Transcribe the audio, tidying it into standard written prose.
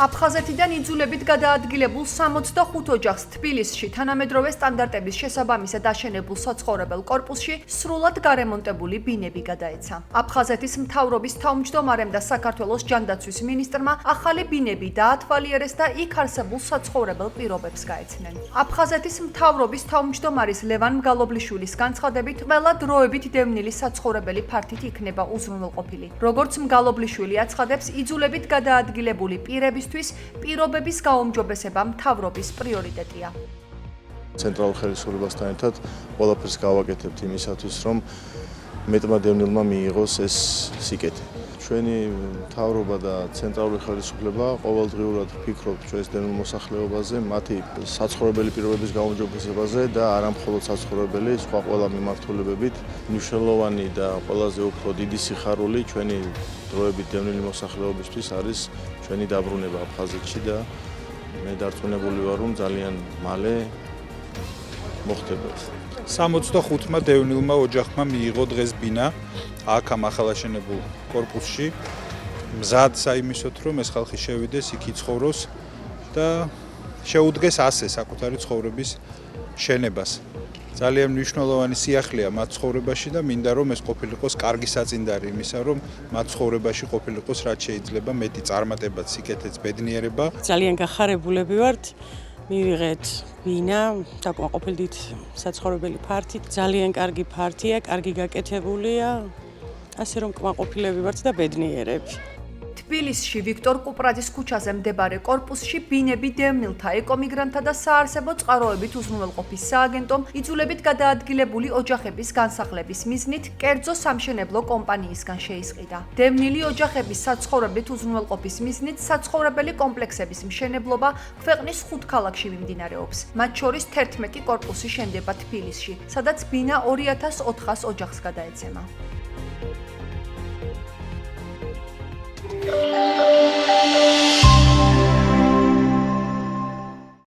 აფხაზეთიდან იძულებით გადაადგილებულ 65 ოჯახს თბილისში თანამედროვე სტანდარტების შესაბამისად აშენებულ საცხოვრებელ კორპუსში სრულად გარემონტებული ბინები გადაეცა. აფხაზეთის მთავრობის თავმჯდომარემ და საქართველოს ჯანდაცვის მინისტრმა ახალი ბინები დაათვალიერეს და იქ არსებულ საცხოვრებელ პირობებს გაეცნენ. აფხაზეთის მთავრობის თავმჯდომარის ლევან მგალობლიშვილის განცხადებით, ყველა დროებით დევნილი საცხოვრებელი ფართით იქნება უზრუნველყოფილი. როგორც მგალობლიშვილი აცხადებს, იძულებით გადაადგილებული პირებისთვის პირობების გაუმჯობესება მთავრობის პრიორიტეტია. ცენტრალურ ხელისუფლებასთან ერთად ყველაფერს გავაკეთებთ იმისათვის, რომ მეტმა დევნილმა მიიღოს ეს სიკეთე. ჩვენი მთავრობა და ცენტრალური ხელისუფლება ყოველდღიურად ფიქრობთ ჩვენს დევნილ მოსახლეობაზე, მათი საცხოვრებელი პირობების გაუმჯობესებაზე და არა მხოლოდ საცხოვრებელი, სხვა ყველა მიმართულებებით. მნიშვნელოვანი და ყველაზე უფრო დიდი სიხარული ჩვენი დროებით დევნილი მოსახლეობისთვის არის ჩვენი დაბრუნება აფხაზეთში და მე დარწმუნებული ვარ, რომ ძალიან მალე მოხდება ეს. 65-მა დევნილმა ოჯახმა მიიღო დღეს ბინა აქ ამ ახალაშენებულ კორპუსში. მზად საიმისოთ, რომ ეს ხალხი შევიდეს, იქ იცხოვროს და შეუდგეს ასე საკუთარი ცხოვრების შენებას. ძალიან მნიშვნელოვანი სიახლეა მათ ცხოვრებაში და მინდა რომ ეს ყოფილიყოს კარგი საწინდარი იმისა, რომ მათ ცხოვრებაში ყოფილიყოს რაც შეიძლება მეტი წარმატებაც, სიკეთეც, ბედნიერება. ძალიან გახარებულები ვართ. მივიღეთ ბინა, საკმაყოფილდით საცხოვრებელი ფართით, ძალიან კარგი ფართია, კარგი გაკეთებულია. ასე რომ კმაყოფილები ვართ და ბედნიერები. თბილისში ვიქტორ კუპრაძის ქუჩაზე მდებარე კორპუსში ბინები დევნილთა, ეკომიგრანტთა და საარსებო წყაროებით უზრუნველყოფის სააგენტომ იძულებით გადაადგილებული ოჯახების განსახლების მიზნით კერძო სამშენებლო კომპანიისგან შეისყიდა. დევნილი ოჯახების საცხოვრებლით უზრუნველყოფის მიზნით საცხოვრებელი კომპლექსების მშენებლობა ქვეყნის 5 ქალაქში მიმდინარეობს. მათ შორის 11 კორპუსი შენდება თბილისში, სადაც ბინა 2400 ოჯახს გადაეცემა.